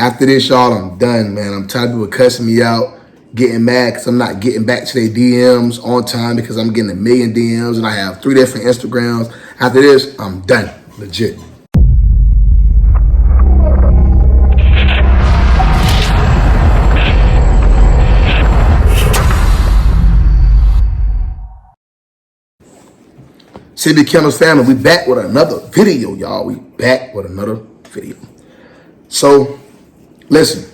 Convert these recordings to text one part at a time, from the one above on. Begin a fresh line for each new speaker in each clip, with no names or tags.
After this, y'all, I'm done, man. I'm tired of people cussing me out, getting mad because I'm not getting back to their DMs on time because I'm getting 1 million DMs and I have 3 different Instagrams. After this, I'm done. Legit. CBKENNELLS family, we back with another video, y'all. We back with another video. So, listen.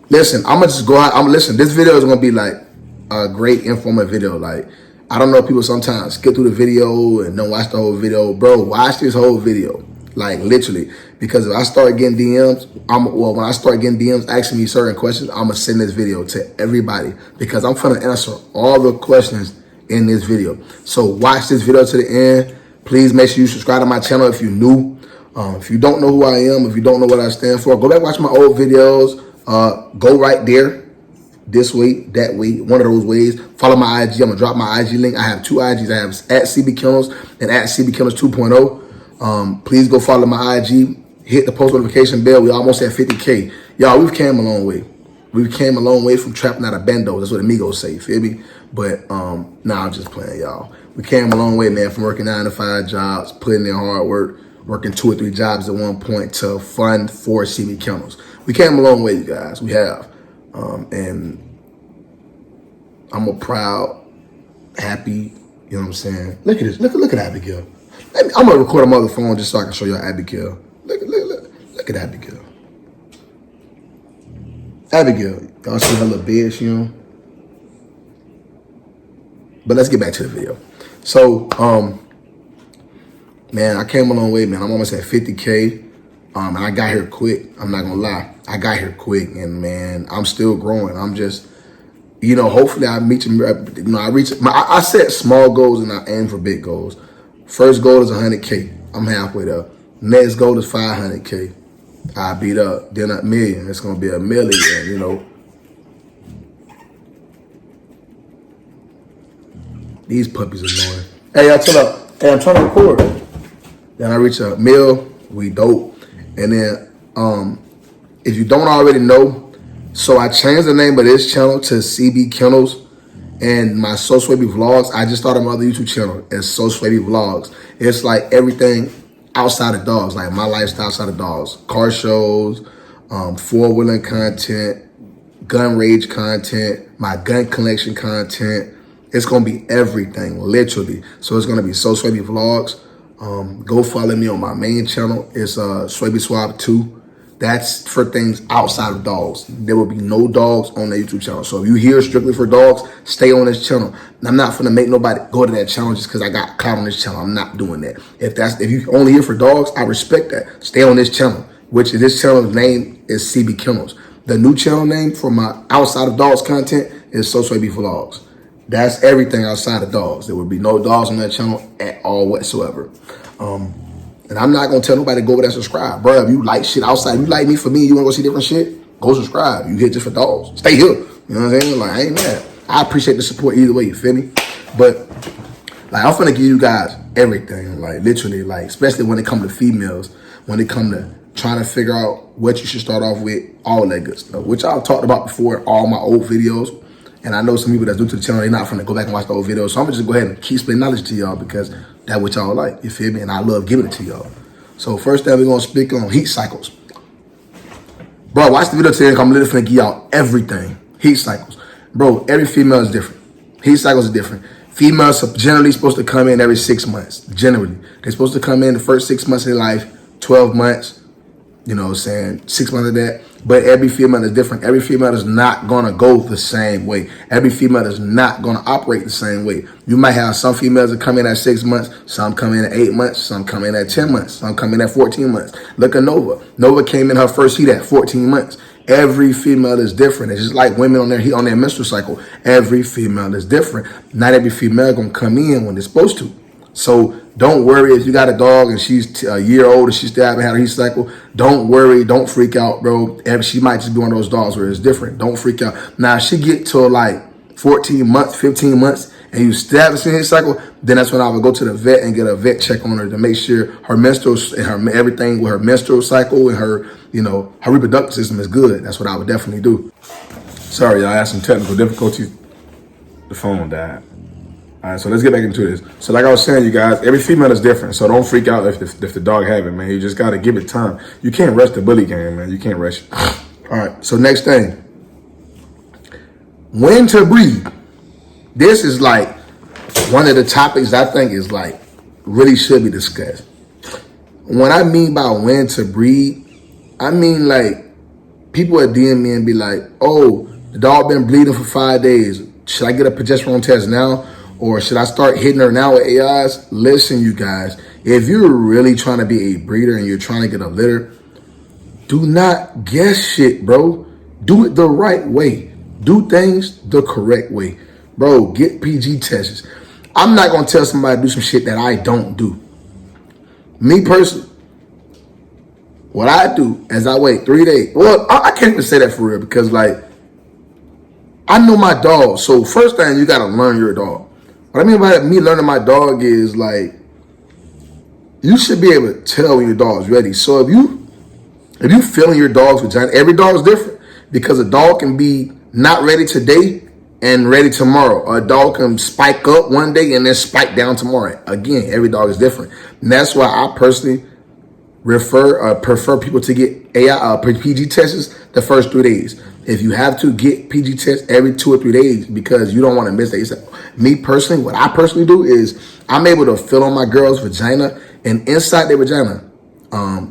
Listen, I'm gonna just go out. Listen, this video is gonna be like a great informative video. Like, I don't know, people sometimes skip through the video and don't watch the whole video. Bro, watch this whole video. Like, literally. Because if I start getting DMs, when I start getting DMs asking me certain questions, I'm gonna send this video to everybody. Because I'm gonna answer all the questions in this video. So watch this video to the end. Please make sure you subscribe to my channel if you're new. If you don't know who I am, if you don't know what I stand for, go back and watch my old videos. Go right there, this way, that way, one of those ways. Follow my IG. I'm gonna drop my IG link. I have 2 IGs. I have at CBKENNELLS and at CBKENNELLS 2.0. Please go follow my IG. Hit the post notification bell. We almost at 50K. Y'all, we've came a long way. We've came a long way from trapping out of bando. That's what amigos say, feel me? But nah, I'm just playing, y'all. We came a long way, man, from working 9 to 5 jobs, putting in hard work, working 2 or 3 jobs at one point to fund for CBKENNELLS. We came a long way, you guys. We have. And I'm a proud, happy, you know what I'm saying? Look at this. Look at Abigail. I'm going to record a mother phone just so I can show y'all Abigail. Look at Abigail. Abigail, y'all see her little bed she on? But let's get back to the video. So, man, I came a long way, man. I'm almost at 50K. And I got here quick. I'm not gonna lie. I got here quick, and man, I'm still growing. I'm just, you know, hopefully I reach, you know, I set small goals and I aim for big goals. First goal is 100K. I'm halfway there. Next goal is 500K. I beat up, then $1 million. It's gonna be $1 million, you know. These puppies are annoying. Hey, y'all, chill up. Hey, I'm trying to record. Then I reach $1 million. We dope. And then, if you don't already know, so I changed the name of this channel to CBKENNELLS, and my So Swaby Vlogs. I just started my other YouTube channel as So Swaby Vlogs. It's like everything outside of dogs, like my lifestyle outside of dogs, car shows, 4-wheeling content, gun rage content, my gun collection content. It's gonna be everything, literally. So it's gonna be So Swaby Vlogs. Go follow me on my main channel. It's Swaby Swab 2. That's for things outside of dogs. There will be no dogs on the YouTube channel. So if you here strictly for dogs, stay on this channel. I'm not gonna make nobody go to that channel just because I got clout on this channel. I'm not doing that. If you only here for dogs, I respect that. Stay on this channel, which this channel's name is CBKENNELLS. The new channel name for my outside of dogs content is So Swaby Vlogs. That's everything outside of dogs. There will be no dogs on that channel at all whatsoever. And I'm not going to tell nobody to go over there and subscribe. Bro, if you like shit outside, you like me for me, you want to go see different shit, go subscribe. You here just for dogs. Stay here. You know what I'm saying? Like, I ain't mad. I appreciate the support either way, you feel me? But, like, I'm finna give you guys everything. Like, literally, like, especially when it comes to females, when it comes to trying to figure out what you should start off with, all that good stuff, which I've talked about before in all my old videos. And I know some people that's new to the channel, they're not finna go back and watch the old videos. So I'm gonna just go ahead and keep splitting knowledge to y'all because that's what y'all like, you feel me? And I love giving it to y'all. So first thing we're gonna speak on heat cycles. Bro, watch the video today. I'm literally finna give y'all everything. Heat cycles. Bro, every female is different. Heat cycles are different. Females are generally supposed to come in every 6 months. Generally. They're supposed to come in the first 6 months of their life, 12 months, you know what I'm saying, 6 months of that. But every female is different. Every female is not gonna go the same way. Every female is not gonna operate the same way. You might have some females that come in at 6 months, some come in at 8 months, some come in at 10 months, some come in at 14 months. Look at Nova. Nova came in her first heat at 14 months. Every female is different. It's just like women on their menstrual cycle. Every female is different. Not every female gonna come in when they're supposed to. So don't worry if you got a dog and she's a year old and she still haven't had a heat cycle. Don't worry. Don't freak out, bro. She might just be one of those dogs where it's different. Don't freak out. Now, if she get to like 14 months, 15 months, and you still haven't seen a heat cycle, then that's when I would go to the vet and get a vet check on her to make sure her menstrual and her everything with her menstrual cycle and her, her reproductive system is good. That's what I would definitely do. Sorry, y'all, I had some technical difficulties. The phone died. All right, so let's get back into this. So like I was saying, you guys, every female is different. So don't freak out if the dog have it, man. You just got to give it time. You can't rush the bully game, man. You can't rush it. All right, so next thing. When to breed. This is like one of the topics I think is like really should be discussed. When I mean by when to breed, I mean like people at DM me and be like, oh, the dog been bleeding for 5 days. Should I get a progesterone test now? Or should I start hitting her now with AIs? Listen, you guys, if you're really trying to be a breeder and you're trying to get a litter, do not guess shit, bro. Do it the right way. Do things the correct way. Bro, get PG tests. I'm not going to tell somebody to do some shit that I don't do. Me personally, what I do is I wait 3 days. Well, I can't even say that for real because, like, I know my dog. So first thing, you got to learn your dog. What I mean by me learning my dog is, like, you should be able to tell when your dog's ready. So if you feeling your dog's vagina, every dog's different because a dog can be not ready today and ready tomorrow. A dog can spike up one day and then spike down tomorrow. Again, every dog is different. And that's why I personally prefer people to get PG tests the first 3 days. If you have to, get PG tests every 2 or 3 days because you don't want to miss that. Me personally, what I personally do is I'm able to feel on my girl's vagina, and inside their vagina,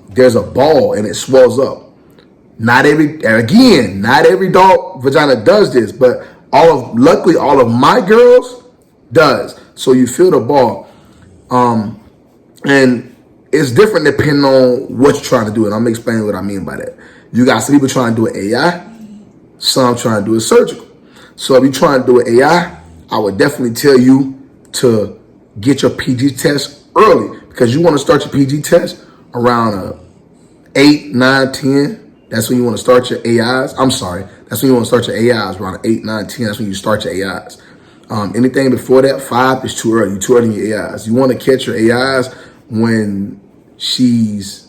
there's a ball and it swells up. Not every dog vagina does this, but luckily all of my girls does. So you feel the ball, and it's different depending on what you're trying to do, and I'm explaining what I mean by that. You got some people trying to do an AI, some trying to do a surgical. So if you're trying to do an AI, I would definitely tell you to get your PG test early because you want to start your PG test around 8, 9, 10. That's when you want to start your AIs. I'm sorry. That's when you want to start your AIs around 8, 9, 10. That's when you start your AIs. Anything before that, 5 is too early. You're too early in your AIs. You want to catch your AIs when she's,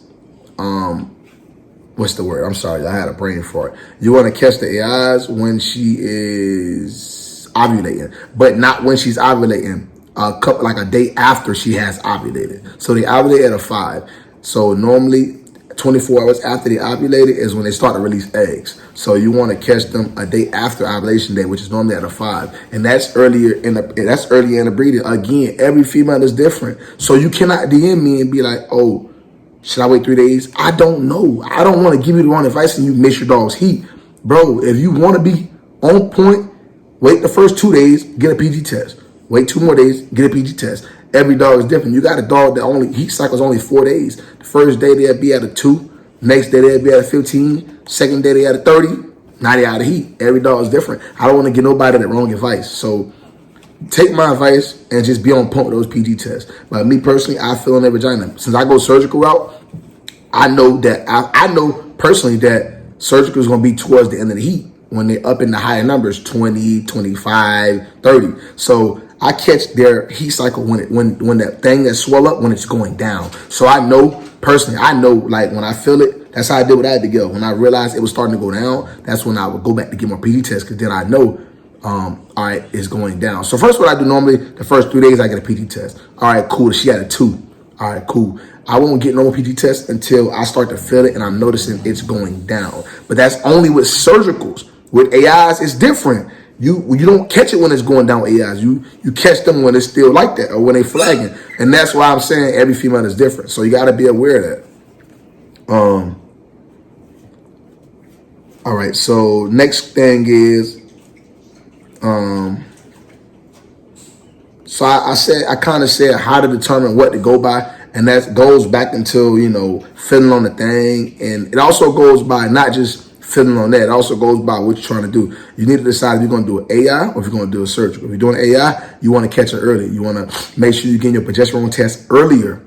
what's the word? I'm sorry. I had a brain for it. You want to catch the AIs when she is ovulating, but not when she's ovulating. Like a day after she has ovulated. So they ovulate at a 5. So normally 24 hours after they ovulated is when they start to release eggs. So you want to catch them a day after ovulation day, which is normally at a 5. And that's earlier in the breeding. Again, every female is different. So you cannot DM me and be like, oh, should I wait 3 days? I don't know. I don't want to give you the wrong advice and you miss your dog's heat. Bro, if you want to be on point, wait the first 2 days, get a PG test. Wait 2 more days, get a PG test. Every dog is different. You got a dog that heat cycle is only 4 days. The first day they'll be at a 2. Next day they'll be at a 15. Second day they at a 30. Now they out of heat. Every dog is different. I don't want to give nobody the wrong advice. So take my advice and just be on point with those PG tests. But me personally, I feel in their vagina. Since I go surgical route, I know that I know personally that surgical is going to be towards the end of the heat when they're up in the higher numbers, 20, 25, 30. So I catch their heat cycle when that thing that swell up, when it's going down. So I know personally, like when I feel it, that's how I did with Abigail. When I realized it was starting to go down, that's when I would go back to get more PG tests because then I know, all right, it's going down. So first what I do normally, the first 3 days I get a PG test. All right, cool. She had a 2. All right, cool. I won't get no more PG tests until I start to feel it and I'm noticing it's going down. But that's only with surgicals. With AIs, it's different. You don't catch it when it's going down with AIs. You catch them when it's still like that or when they flagging. And that's why I'm saying every female is different. So you got to be aware of that. All right. So next thing is, so I kind of said how to determine what to go by. And that goes back until, feeling on the thing. And it also goes by not just feeling on that. It also goes by what you're trying to do. You need to decide if you're going to do an AI or if you're going to do a surgical. If you're doing AI, you want to catch it early. You want to make sure you're getting your progesterone test earlier.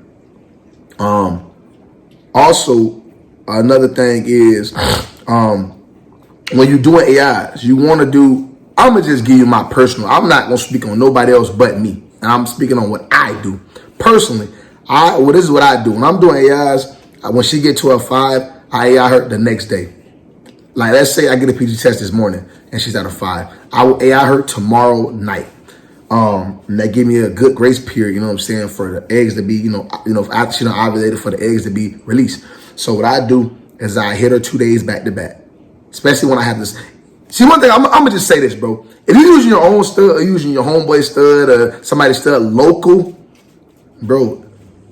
Also, another thing is when you're doing AIs, you want to do, I'm going to just give you my personal, I'm not going to speak on nobody else but me. And I'm speaking on what I do. Personally, this is what I do. When I'm doing AIs, when she get to a 5, I AI her the next day. Like, let's say I get a PG test this morning and she's at a 5. I will AI her tomorrow night. And that give me a good grace period, you know what I'm saying, for the eggs to be, if after she done ovulated, for the eggs to be released. So what I do is I hit her 2 days back to back. Especially when I have this. See, one thing, I'm gonna just say this, bro. If you're using your own stud or using your homeboy stud or somebody's stud local, bro,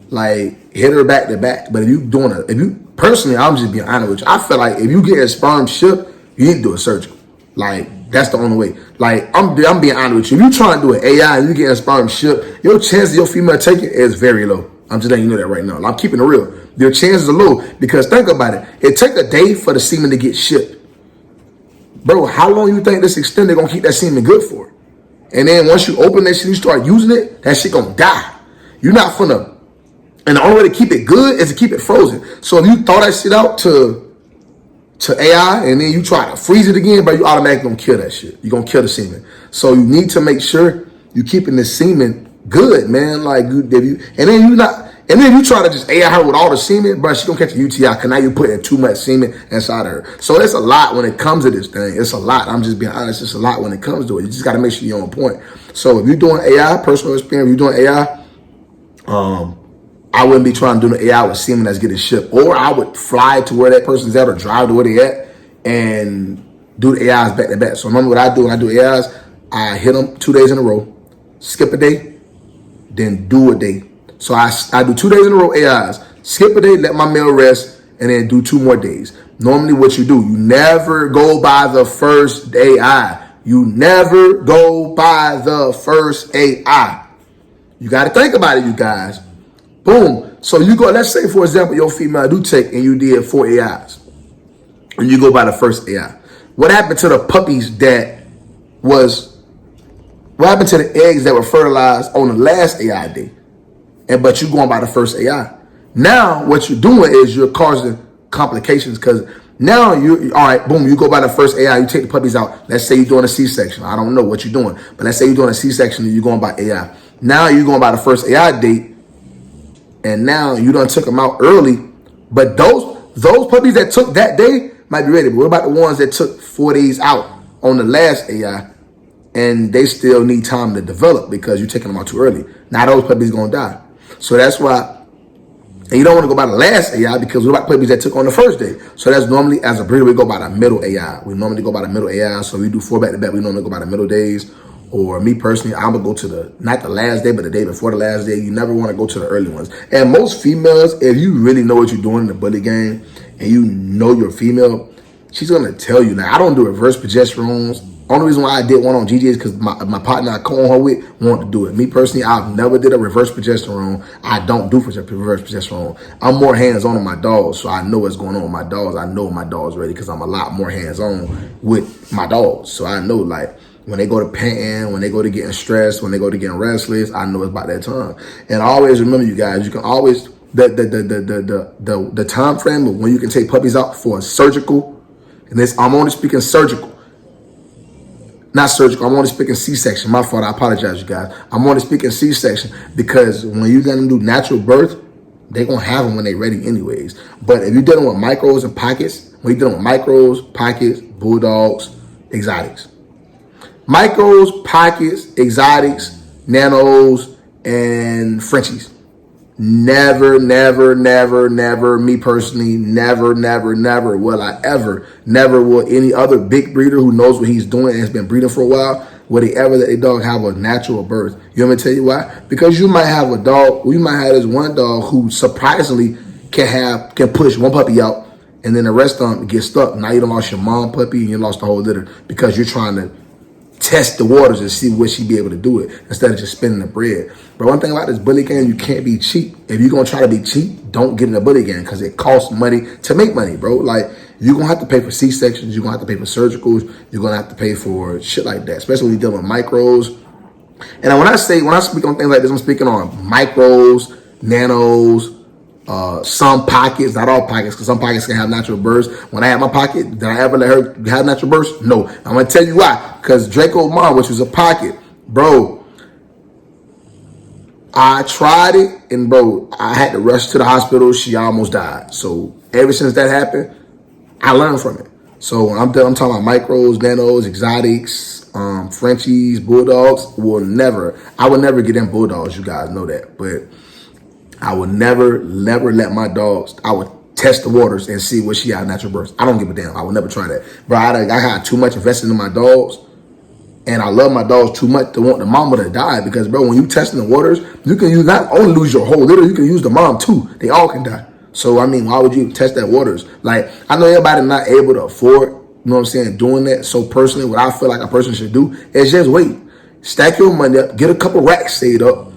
like, hit her back to back. But if you personally, I'm just being honest with you. I feel like if you get a sperm shipped, you need to do a surgical. Like, that's the only way. Like, I'm being honest with you. If you trying to do an AI and you get a sperm shipped, your chance of your female taking it is very low. I'm just letting you know that right now. I'm keeping it real. Your chances are low because think about it. It take a day for the semen to get shipped. Bro, how long you think this extender gonna keep that semen good for? And then once you open that shit, you start using it, that shit gonna die. You're not finna. And the only way to keep it good is to keep it frozen. So if you throw that shit out to AI and then you try to freeze it again, but you automatically gonna kill that shit. You're gonna kill the semen. So you need to make sure you keeping the semen good, man. Like, and then you try to just AI her with all the semen, but she gonna catch a UTI because now you're putting too much semen inside of her. So it's a lot when it comes to this thing. It's a lot. I'm just being honest. It's a lot when it comes to it. You just got to make sure you're on point. So if you're doing AI, personal experience, if you're doing AI, I wouldn't be trying to do the AI with semen that's getting shipped. Or I would fly to where that person's at or drive to where they at and do the AIs back to back. So remember what I do when I do AIs, I hit them 2 days in a row, skip a day, then do a day. So I do 2 days in a row AIs, skip a day, let my male rest, and then do 2 more days. Normally what you do, you never go by the first AI. You never go by the first AI. You got to think about it, you guys. Boom. So you go, let's say, for example, your female do take and you did 4 AIs. And you go by the first AI. What happened to the puppies what happened to the eggs that were fertilized on the last AI day? But you going by the first AI. Now, what you're doing is you're causing complications because now all right, boom, you go by the first AI, you take the puppies out. Let's say you're doing a C-section. I don't know what you're doing, but let's say you're doing a C-section and you're going by AI. Now you're going by the first AI date. And now you done took them out early, but those puppies that took that day might be ready. But what about the ones that took 4 days out on the last AI and they still need time to develop because you're taking them out too early? Now those puppies gonna die. So that's why, and you don't want to go by the last AI because what about puppies that took on the first day? So that's normally, as a breeder, we go by the middle AI. We normally go by the middle AI. So we do 4 back to back. We normally go by the middle days. Or me personally, I'm going to go to not the last day, but the day before the last day. You never want to go to the early ones. And most females, if you really know what you're doing in the bully game and you know you're female, she's going to tell you. Now, I don't do reverse progesterones. Only reason why I did one on GG is because my partner I co-on her with wanted to do it. Me personally, I've never did a reverse progesterone. I don't do reverse progesterone. I'm more hands-on on my dogs, so I know what's going on with my dogs. I know my dogs ready because I'm a lot more hands-on with my dogs. So I know, like, when they go to panting, when they go to getting stressed, when they go to getting restless, I know it's about that time. And I always remember, you guys, you can always the time frame of when you can take puppies out for a surgical, and this I'm only speaking surgical, not surgical. I'm only speaking C-section. My fault. I apologize, you guys. I'm only speaking C-section because when you're gonna do natural birth, they're gonna have them when they're ready, anyways. But if you're dealing with micros and pockets, when you're dealing with micros, pockets, bulldogs, exotics. Micros, pockets, exotics, nanos, and Frenchies. Never, me personally, never will I ever, never will any other big breeder who knows what he's doing and has been breeding for a while, will they ever let a dog have a natural birth. You want me to tell you why? Because you might have a dog, we might have this one dog who surprisingly can push one puppy out and then the rest of them get stuck. Now you done lost your mom puppy and you lost the whole litter because you're trying to test the waters and see what she be able to do it instead of just spinning the bread. But one thing about this bully game, you can't be cheap. If you're going to try to be cheap, don't get in the bully game because it costs money to make money, bro. Like, you're going to have to pay for C-sections. You're going to have to pay for surgicals. You're going to have to pay for shit like that, especially when you're dealing with micros. And when I speak on things like this, I'm speaking on micros, nanos, some pockets, not all pockets, because some pockets can have natural births. When I had my pocket, did I ever let her have natural births? No. I'm going to tell you why. Because Draco Mar, which was a pocket, bro, I tried it, and bro, I had to rush to the hospital. She almost died. So ever since that happened, I learned from it. So when I'm talking about micros, nanos, exotics, Frenchies, bulldogs. I would never get in bulldogs. You guys know that, but I would never let my dogs. I would test the waters and see what she had natural birth. I don't give a damn. I would never try that, bro. I had too much invested in my dogs. And I love my dogs too much to want the mama to die because, bro, when you testing the waters, you can use not only lose your whole litter, you can use the mom too. They all can die. So, I mean, why would you test that waters? Like, I know everybody not able to afford, you know what I'm saying, doing that. So, personally, what I feel like a person should do is just wait. Stack your money up, get a couple racks saved up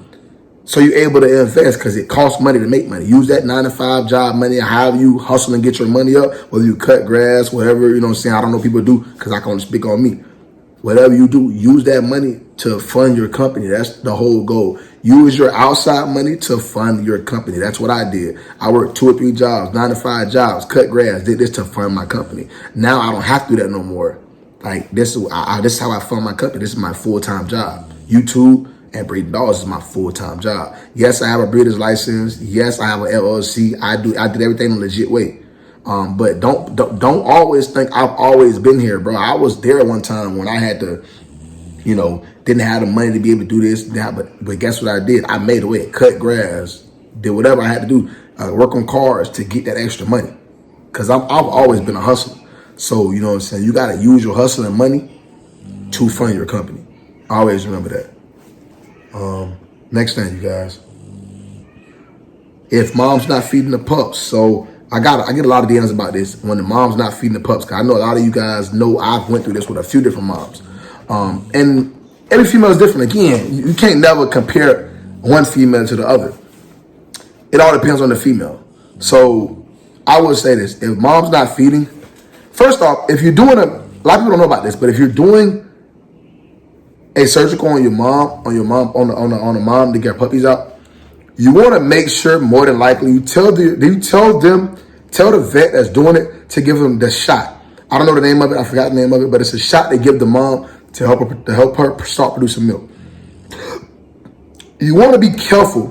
so you're able to invest because it costs money to make money. Use that 9-to-5 job money, however you hustle and get your money up, whether you cut grass, whatever, you know what I'm saying. I don't know what people do because I can only speak on me. Whatever you do, use that money to fund your company. That's the whole goal. Use your outside money to fund your company. That's what I did. I worked 2 or 3 jobs, 9-to-5 jobs, cut grass, did this to fund my company. Now I don't have to do that no more. Like this is how I fund my company. This is my full-time job. YouTube and breeding dogs is my full-time job. Yes, I have a breeder's license. Yes, I have an LLC. I did everything the legit way. But don't always think I've always been here, bro. I was there one time when I had to, didn't have the money to be able to do this, that. But guess what I did? I made a way, cut grass, did whatever I had to do, work on cars to get that extra money. Cause I've always been a hustler. So you know what I'm saying. You gotta use your hustle and money to fund your company. Always remember that. Next thing, you guys. If mom's not feeding the pups, so. I get a lot of DMs about this when the mom's not feeding the pups. Cause I know a lot of you guys know I've went through this with a few different moms. And every female is different. Again, you can't never compare one female to the other. It all depends on the female. So I would say this, if mom's not feeding, first off, if you're doing a lot of people don't know about this, but if you're doing a surgical on your mom, on the mom to get puppies out, you want to make sure more than likely you tell the vet that's doing it to give them the shot. I don't know the name of it. I forgot the name of it, but it's a shot they give the mom to help her start producing milk. You want to be careful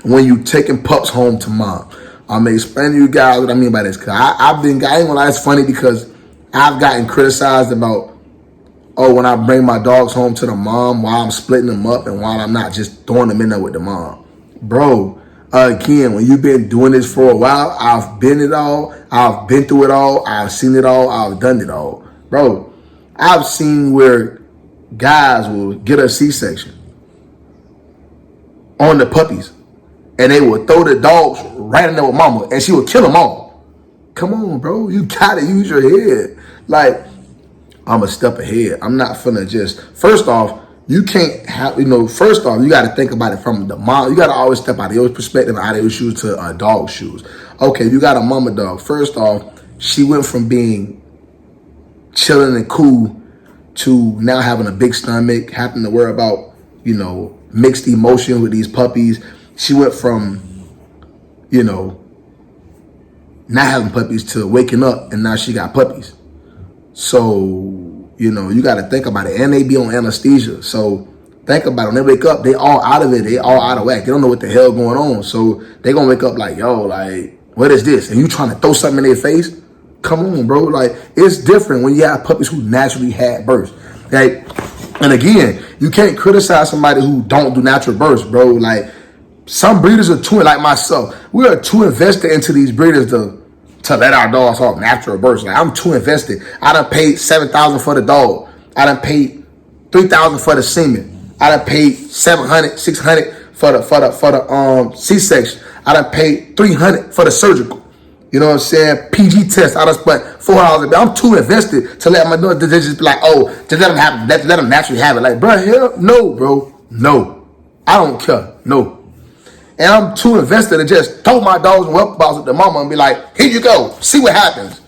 when you taking pups home to mom. I'm gonna explain to you guys what I mean by this. Cause I ain't gonna lie, it's funny because I've gotten criticized about, when I bring my dogs home to the mom, while I'm splitting them up and while I'm not just throwing them in there with the mom. Bro, again, when you've been doing this for a while, I've been it all. I've been through it all. I've seen it all. I've done it all. Bro, I've seen where guys will get a C-section on the puppies and they will throw the dogs right in there with mama and she will kill them all. Come on, bro. You gotta use your head. Like, I'm a step ahead. I'm not finna just, first off, you can't have, first off, you got to think about it from the mom. You got to always step out of your perspective, out of your shoes to a dog's shoes. Okay, you got a mama dog. First off, she went from being chilling and cool to now having a big stomach, having to worry about, mixed emotion with these puppies. She went from, not having puppies to waking up and now she got puppies. So, you got to think about it. And they be on anesthesia. So think about it. When they wake up, they all out of it. They all out of whack. They don't know what the hell going on. So they going to wake up like, yo, like, what is this? And you trying to throw something in their face? Come on, bro. Like, it's different when you have puppies who naturally had births. Like, and again, you can't criticize somebody who don't do natural births, bro. Like, some breeders are too, like myself, we are too invested into these breeders to let our dogs off natural births. Like, I'm too invested. I done paid $7,000 for the dog. I done paid $3,000 for the semen. I done paid $700, $600 for the C-section. I done paid $300 for the surgical. You know what I'm saying? PG test. I done spent $400. I'm too invested to let my dog just be like, just let them have it. Let them naturally have it. Like, bro, hell no, bro. No. I don't care. No. And I'm too invested to just throw my dogs and welcome balls at the mama and be like, here you go, see what happens.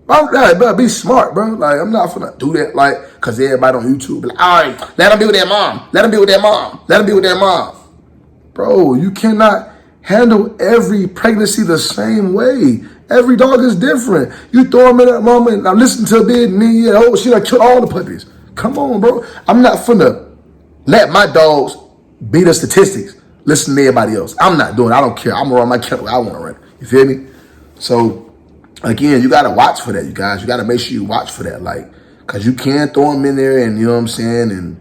I'm like, bro, be smart, bro. Like, I'm not finna do that, like, because everybody on YouTube be like, all right, let them be with their mom. Let them be with their mom. Let them be with their mom. Bro, you cannot handle every pregnancy the same way. Every dog is different. You throw them in that mama and I listen to a bit and then, she done killed all the puppies. Come on, bro. I'm not finna let my dogs be the statistics. listen to everybody else. I'm not doing it. I don't care. I'm gonna run my kennel. I want to run it. You feel me? So again, you gotta watch for that, you guys. You gotta make sure you watch for that, like, cause you can throw them in there, and you know what I'm saying,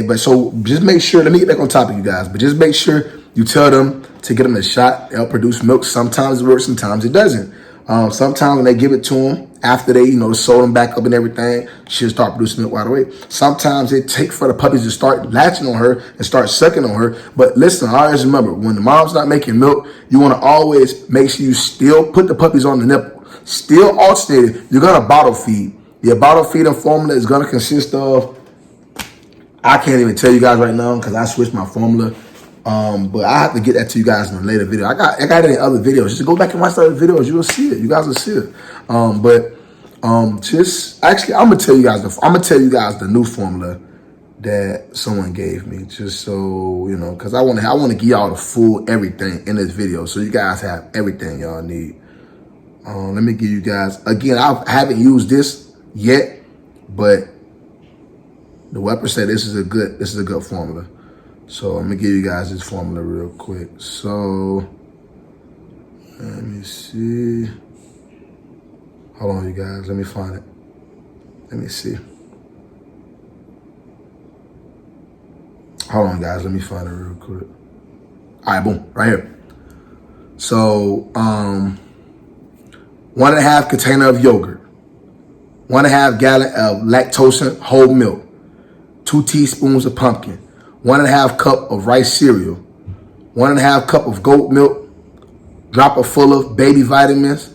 but so just make sure. Let me get back on topic, you guys. But just make sure you tell them to get them a shot. They'll produce milk. Sometimes it works, sometimes it doesn't. Sometimes when they give it to them after they, sew them back up and everything, she'll start producing milk right away. Sometimes it takes for the puppies to start latching on her and start sucking on her. But listen, always remember, when the mom's not making milk, you want to always make sure you still put the puppies on the nipple. Still alternated. You're going to bottle feed. Your bottle feeding formula is going to consist of, I can't even tell you guys right now because I switched my formula. But I have to get that to you guys in a later video. I got it in other videos. Just go back and watch the other videos. You will see it. You guys will see it. Just actually, I'm gonna tell you guys the new formula that someone gave me, just so because I want to give y'all the full everything in this video, so you guys have everything y'all need. Let me give you guys again. I haven't used this yet, but the weapon said this is a good formula. So I'm gonna give you guys this formula real quick. So let me see. Hold on, you guys. Let me find it. Let me see. Hold on, guys. Let me find it real quick. All right, boom, right here. So 1.5 container of yogurt, 1.5 gallon of lactose whole milk, 2 teaspoons of pumpkin, 1.5 cup of rice cereal, 1.5 cup of goat milk, dropper full of baby vitamins,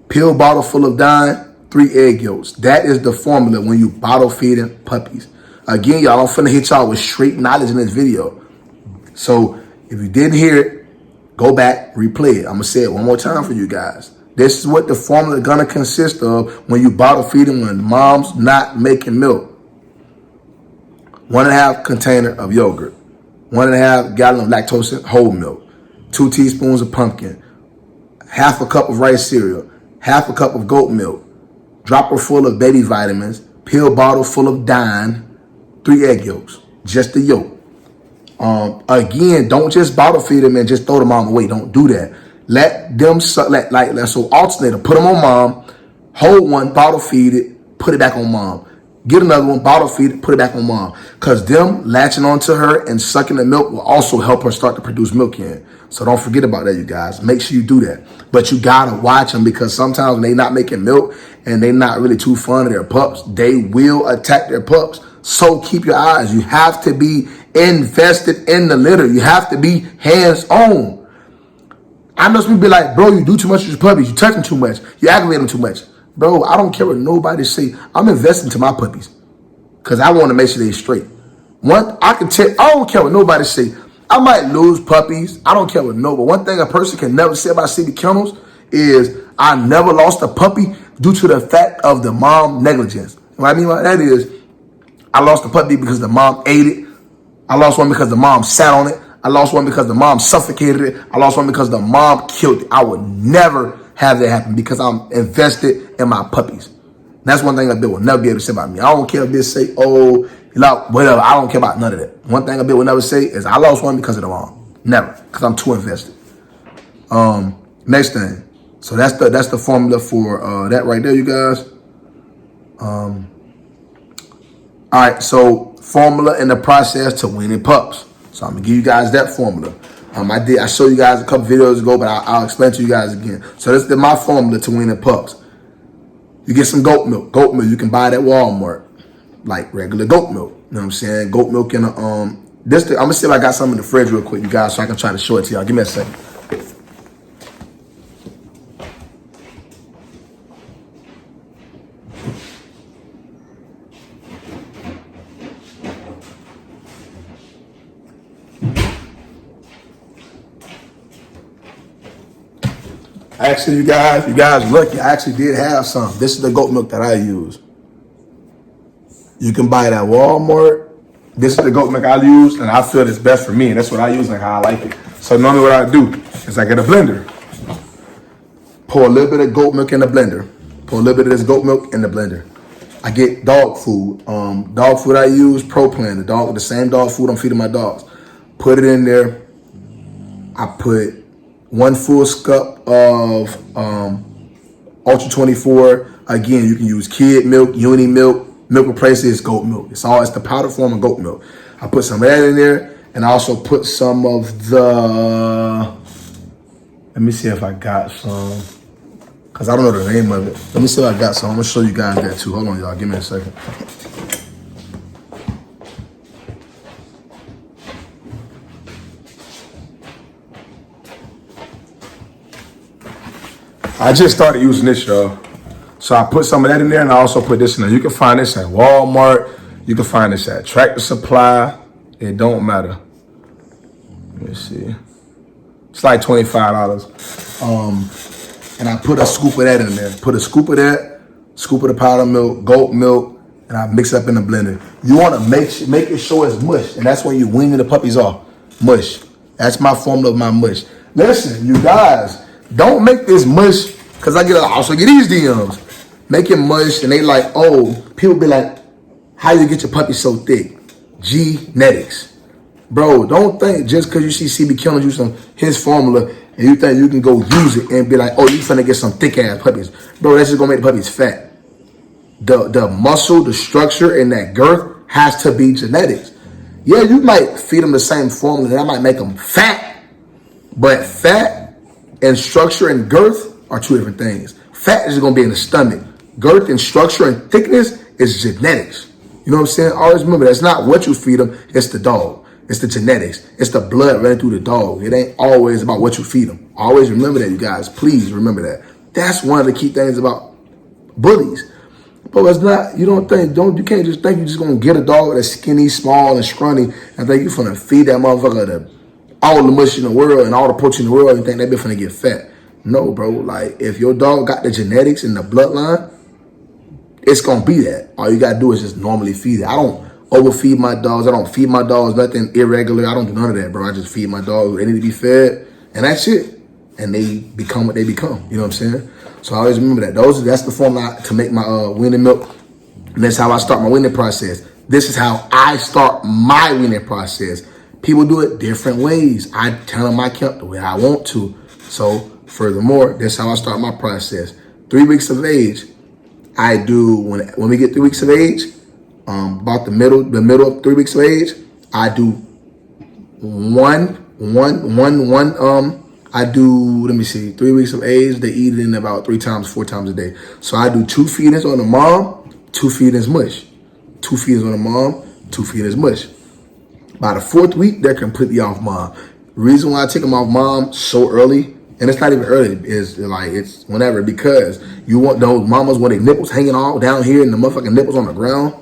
pill bottle full of Dime, 3 egg yolks. That is the formula when you bottle feeding puppies. Again, y'all, I'm finna hit y'all with straight knowledge in this video. So if you didn't hear it, go back, replay it. I'm gonna say it one more time for you guys. This is what the formula is gonna consist of when you bottle feeding when the mom's not making milk. 1.5 container of yogurt, 1.5 gallon of lactose whole milk, 2 teaspoons of pumpkin, 1/2 cup of rice cereal, 1/2 cup of goat milk, dropper full of baby vitamins, pill bottle full of Dime, 3 egg yolks, just the yolk. Again, don't just bottle feed them and just throw the mom away. Don't do that. Let them suck, so alternator, put them on mom, hold one, bottle feed it, put it back on mom. Get another one, bottle feed it, put it back on mom. Because them latching onto her and sucking the milk will also help her start to produce milk again. So don't forget about that, you guys. Make sure you do that. But you got to watch them, because sometimes when they not making milk and they not really too fond of their pups, they will attack their pups. So keep your eyes. You have to be invested in the litter. You have to be hands-on. I know some people be like, bro, you do too much with your puppies. You touch them too much. You aggravate them too much. Bro, I don't care what nobody say. I'm investing to my puppies because I want to make sure they're straight. I don't care what nobody say. I might lose puppies. I don't care what nobody. One thing a person can never say about CB Kennels is I never lost a puppy due to the fact of the mom negligence. What I mean by that is I lost a puppy because the mom ate it. I lost one because the mom sat on it. I lost one because the mom suffocated it. I lost one because the mom killed it. I would never have that happen because I'm invested in my puppies. And that's one thing a bitch will never be able to say about me. I don't care if bitch say, oh, you know, whatever. I don't care about none of that. One thing a bitch will never say is I lost one because of the mom. Never, because I'm too invested. Next thing. So that's the formula for that right there, you guys. All right, so formula in the process to winning pups. So I'm gonna give you guys that formula. I showed you guys a couple videos ago, but I'll explain to you guys again. So this is my formula to winning pups. You get some goat milk. Goat milk you can buy it at Walmart, like regular goat milk. You know what I'm saying? Goat milk in a I'm gonna see if I got some in the fridge real quick, you guys, so I can try to show it to y'all. Give me a second. Actually, you guys lucky. I actually did have some. This is the goat milk that I use. You can buy it at Walmart. This is the goat milk I use, and I feel it's best for me, and that's what I use and how I like it. So normally what I do is I get a blender, pour a little bit of goat milk in the blender, pour a little bit of this goat milk in the blender. I get dog food. Dog food I use, Pro Plan, the same dog food I'm feeding my dogs. put it in there. I put 1 full scup of Ultra 24. Again, you can use kid milk, uni milk, milk replaces goat milk. It's the powder form of goat milk. I put some of that in there, and I also put some of the, let me see if I got some, because I don't know the name of it. Let me see if I got some. I'm going to show you guys that too. Hold on, y'all. Give me a second. I just started using this, y'all. So I put some of that in there, and I also put this in there. You can find this at Walmart. You can find this at Tractor Supply. It don't matter. Let me see. It's like $25. And I put a scoop of that in there. Put a scoop of that, scoop of the powdered milk, goat milk, and I mix it up in the blender. You want to make it sure it's mush, and that's when you weaning the puppies off. Mush. That's my formula of my mush. Listen, you guys, don't make this mush, because I also get these DMs. Make it mush, and they like, oh, people be like, how you get your puppy so thick? Genetics. Bro, don't think just because you see CBKENNELLS using his formula and you think you can go use it and be like, oh, you finna get some thick ass puppies. Bro, that's just gonna make the puppies fat. The muscle, the structure, and that girth has to be genetics. Yeah, you might feed them the same formula, that might make them fat, but fat and structure and girth are two different things. Fat is gonna be in the stomach. Girth and structure and thickness is genetics. You know what I'm saying? Always remember, that's not what you feed them, it's the dog. It's the genetics. It's the blood running through the dog. It ain't always about what you feed them. Always remember that, you guys. Please remember that. That's one of the key things about bullies. But it's not, you can't just think you're just gonna get a dog that's skinny, small, and scrawny and think you're gonna feed that motherfucker all the mush in the world and all the protein in the world and think that bitch finna get fat. No, bro. Like, if your dog got the genetics and the bloodline, it's gonna be that. All you gotta do is just normally feed it. I don't overfeed my dogs. I don't feed my dogs nothing irregular. I don't do none of that, bro. I just feed my dogs. They need to be fed, and that's it. And they become what they become. You know what I'm saying? So I always remember that. That's the formula to make my weaning milk. And that's how I start my weaning process. This is how I start my weaning process. People do it different ways. I tell them I kept the way I want to. So furthermore, that's how I start my process. 3 weeks of age, I do when we get 3 weeks of age. About the middle of 3 weeks of age, I do I do, let me see, 3 weeks of age, they eat it in about 4 times a day. So I do 2 feedings on the mom, 2 feedings mush. 2 feedings on the mom, 2 feedings mush. By the 4th week, they're completely off mom. Reason why I take them off mom so early, and it's not even early, it's whenever, because you want those mamas with their nipples hanging all down here and the motherfucking nipples on the ground.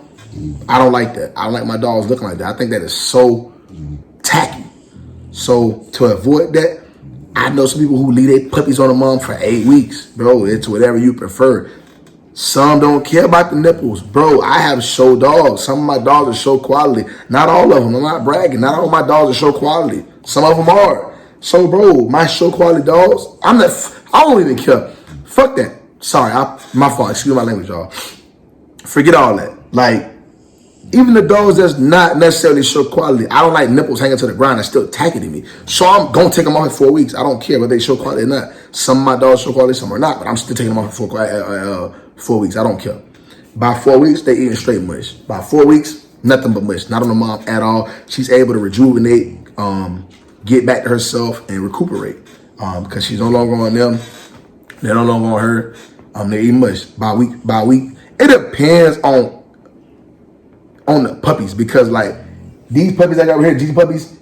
I don't like that. I don't like my dogs looking like that. I think that is so tacky. So to avoid that, I know some people who leave their puppies on the mom for 8 weeks. Bro, it's whatever you prefer. Some don't care about the nipples. Bro, I have show dogs. Some of my dogs are show quality. Not all of them. I'm not bragging. Not all my dogs are show quality. Some of them are. So, bro, my show quality dogs, I don't even care. Fuck that. Sorry, my fault. Excuse my language, y'all. Forget all that. Like, even the dogs that's not necessarily show quality, I don't like nipples hanging to the ground. That's still tacky to me. So I'm going to take them off in 4 weeks. I don't care whether they show quality or not. Some of my dogs show quality, some are not. But I'm still taking them off in 4 weeks. I don't care. By 4 weeks, they eating straight mush. By 4 weeks, nothing but mush. Not on the mom at all. She's able to rejuvenate, get back to herself, and recuperate. Because she's no longer on them. They're no longer on her. They eat mush by week. It depends on the puppies, because like these puppies I got right here, these puppies,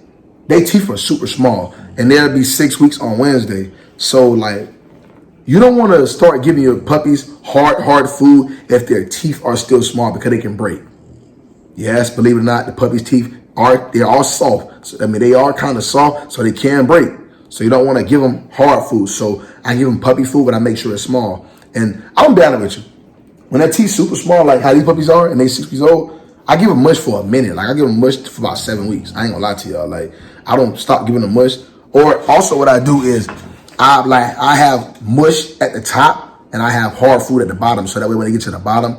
their teeth are super small, and they'll be 6 weeks on Wednesday. So like, you don't want to start giving your puppies hard food if their teeth are still small, because they can break. Yes, believe it or not, the puppies' teeth are soft. So, I mean, they are kind of soft, so they can break. So you don't want to give them hard food. So I give them puppy food, but I make sure it's small. And I'm down with you. When that teeth super small, like how these puppies are, and they 6 weeks old, I give them mush for a minute. Like, I give them mush for about 7 weeks. I ain't gonna lie to y'all. Like, I don't stop giving them mush. Or also what I do is I have mush at the top and I have hard food at the bottom. So that way when they get to the bottom,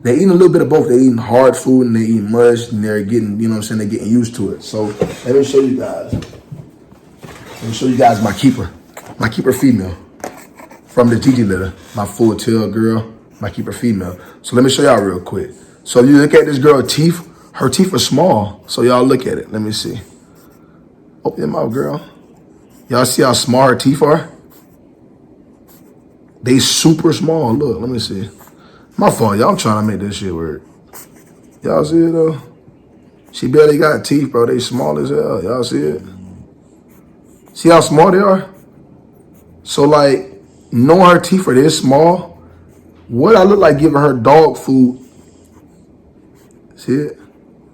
They eating a little bit of both. They eating hard food and they eating mush and they're getting, you know what I'm saying, they're getting used to it. So let me show you guys. Let me show you guys my keeper. My keeper female. From the Gigi litter. My full tail girl. My keeper female. So let me show y'all real quick. So you look at this girl's teeth. Her teeth are small. So y'all look at it. Let me see. Open your mouth, girl. Y'all see how small her teeth are? They super small. Look, let me see. My fault, y'all. I'm trying to make this shit work. Y'all see it though? She barely got teeth, bro. They small as hell. Y'all see it? See how small they are? So like, knowing her teeth are this small, what I look like giving her dog food? See it?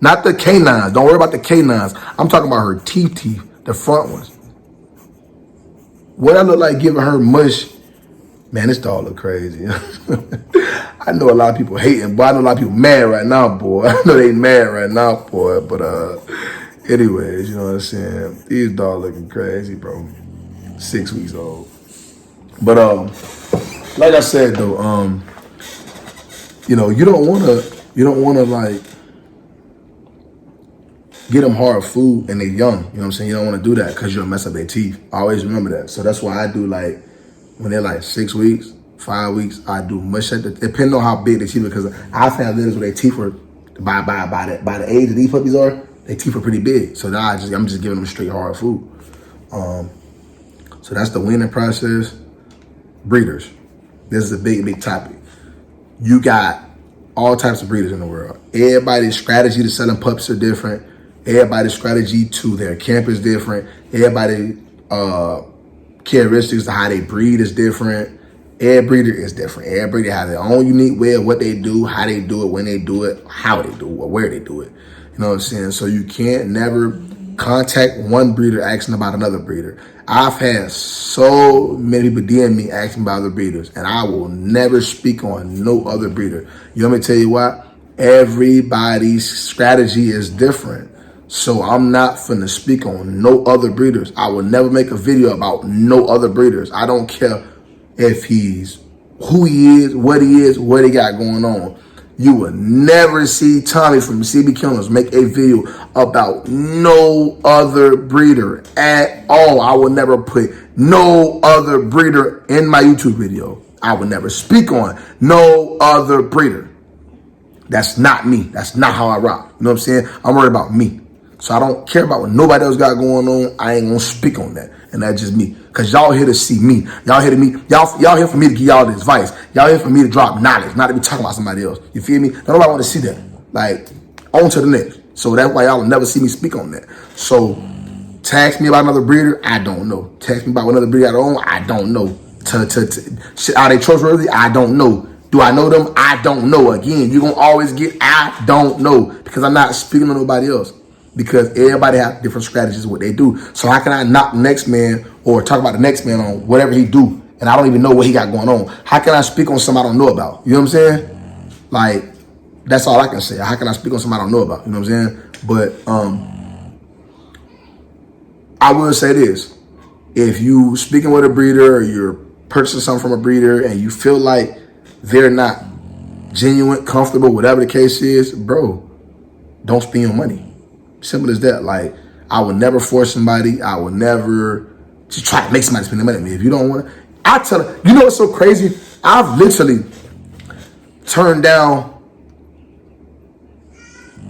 Not the canines. Don't worry about the canines. I'm talking about her teeth, the front ones. What I look like giving her mush? Man, this dog look crazy. I know a lot of people hating, but I know a lot of people mad right now, boy. I know they mad right now, boy. But anyways, you know what I'm saying? These dogs looking crazy, bro. 6 weeks old. But like I said though, you know, you don't wanna like get them hard food and they're young. You know what I'm saying? You don't want to do that because you'll mess up their teeth. I always remember that. So that's why I do like, when they're like 6 weeks, 5 weeks, I do mush at depending on how big their teeth are, because I found litters where their teeth were, by the age that these puppies are, their teeth are pretty big. So now I'm just giving them straight hard food. So that's the weaning process. Breeders. This is a big topic. You got all types of breeders in the world. Everybody's strategy to selling pups are different. Everybody's strategy to their camp is different. Everybody's characteristics of how they breed is different. Every breeder is different. Every breeder has their own unique way of what they do, how they do it, when they do it, how they do it, or where they do it. You know what I'm saying? So you can't never contact one breeder asking about another breeder. I've had so many people DM me asking about other breeders, and I will never speak on no other breeder. You want me to tell you why? Everybody's strategy is different. So I'm not finna speak on no other breeders. I will never make a video about no other breeders. I don't care if he's who he is, what he got going on. You will never see Tommy from CBKENNELLS make a video about no other breeder at all. I will never put no other breeder in my YouTube video. I will never speak on no other breeder. That's not me. That's not how I rock. You know what I'm saying? I'm worried about me. So I don't care about what nobody else got going on. I ain't gonna speak on that. And that's just me. Cause y'all here to see me. Y'all here for me to give y'all the advice. Y'all here for me to drop knowledge, not to be talking about somebody else. You feel me? Nobody want to see that. Like, on to the next. So that's why y'all will never see me speak on that. So text me about another breeder, I don't know. Text me about another breeder I own, I don't know. Are they trustworthy? I don't know. Do I know them? I don't know. Again, you're gonna always get I don't know, because I'm not speaking to nobody else. Because everybody has different strategies of what they do. So how can I knock the next man or talk about the next man on whatever he do, and I don't even know what he got going on? How can I speak on something I don't know about? You know what I'm saying? Like, that's all I can say. How can I speak on something I don't know about? You know what I'm saying? But I will say this. If you speaking with a breeder or you're purchasing something from a breeder and you feel like they're not genuine, comfortable, whatever the case is, bro, don't spend your money. Simple as that. Like, I would never force somebody. I would never just try to make somebody spend their money on me. If you don't want to, I tell them, you know what's so crazy? I've literally turned down,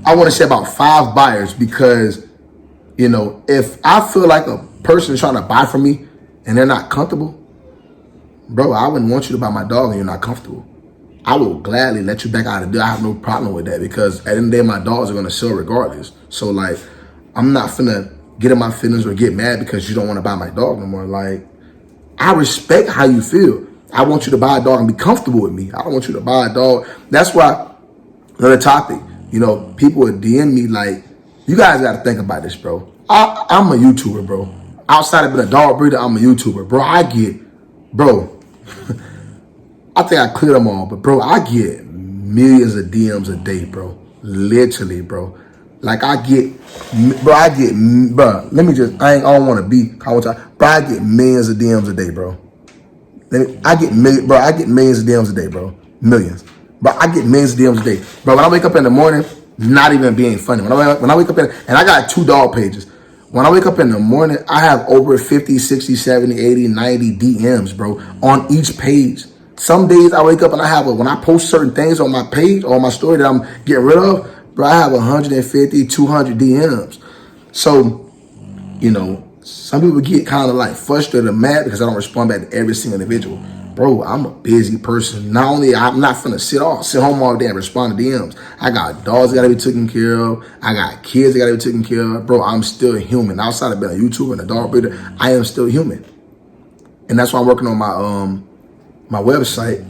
I want to say about 5 buyers because, you know, if I feel like a person is trying to buy from me and they're not comfortable, bro, I wouldn't want you to buy my dog and you're not comfortable. I will gladly let you back out of the deal. I have no problem with that, because at the end of the day, my dogs are going to sell regardless. So, like, I'm not finna get in my feelings or get mad because you don't want to buy my dog no more. Like, I respect how you feel. I want you to buy a dog and be comfortable with me. I don't want you to buy a dog. That's why, another topic, you know, people would DM me like, you guys got to think about this, bro. I'm a YouTuber, bro. Outside of being a dog breeder, I'm a YouTuber. Bro, I think I cleared them all, but bro, I get millions of DMs a day, bro. Literally, bro. Like, let me just, I don't want to be, bro, I get millions of DMs a day, bro. I get millions of DMs a day, bro. Millions. But I get millions of DMs a day. Bro, when I wake up in the morning, not even being funny. When I wake up and I got 2 dog pages. When I wake up in the morning, I have over 50, 60, 70, 80, 90 DMs, bro, on each page. Some days I wake up and I have when I post certain things on my page or on my story that I'm getting rid of, bro, I have 150, 200 DMs. So, you know, some people get kind of like frustrated and mad because I don't respond back to every single individual. Bro, I'm a busy person. Not only I'm not finna sit home all day and respond to DMs. I got dogs that gotta be taken care of. I got kids that gotta be taken care of. Bro, I'm still human. Outside of being a YouTuber and a dog breeder, I am still human. And that's why I'm working on my website,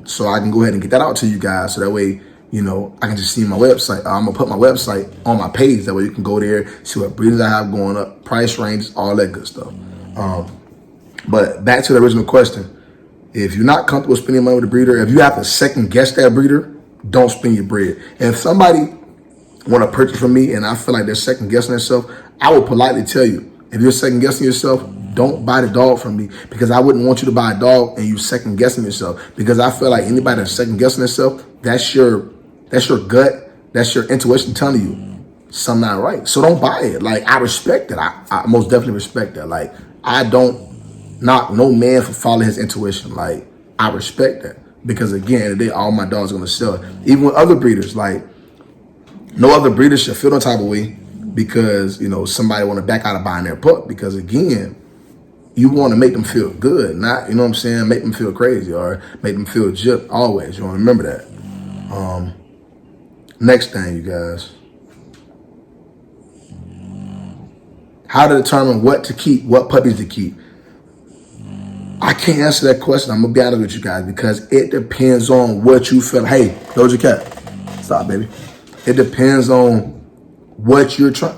so I can go ahead and get that out to you guys. So that way, you know, I can just see my website. I'm gonna put my website on my page. That way you can go there, see what breeders I have going up, price ranges, all that good stuff. But back to the original question. If you're not comfortable spending money with a breeder, if you have to second guess that breeder, don't spend your bread. If somebody want to purchase from me and I feel like they're second guessing themselves, I will politely tell you, if you're second guessing yourself, don't buy the dog from me, because I wouldn't want you to buy a dog and you second guessing yourself, because I feel like anybody that's second guessing themselves, that's your gut, that's your intuition telling you something not right. So don't buy it. Like, I respect it. I most definitely respect that. Like, I don't knock no man for following his intuition. Like, I respect that, because again, today all my dogs are gonna sell. Even with other breeders, like, no other breeder should feel no type of way because, you know, somebody want to back out of buying their pup, because again, you want to make them feel good, not, you know what I'm saying, make them feel crazy or make them feel gypped always. You want to remember that. Next thing, you guys, how to determine what to keep, what puppies to keep. I can't answer that question. I'm gonna be honest with you guys, because it depends on what you feel. Hey, Doja Cat, stop, baby. It depends on what you're trying.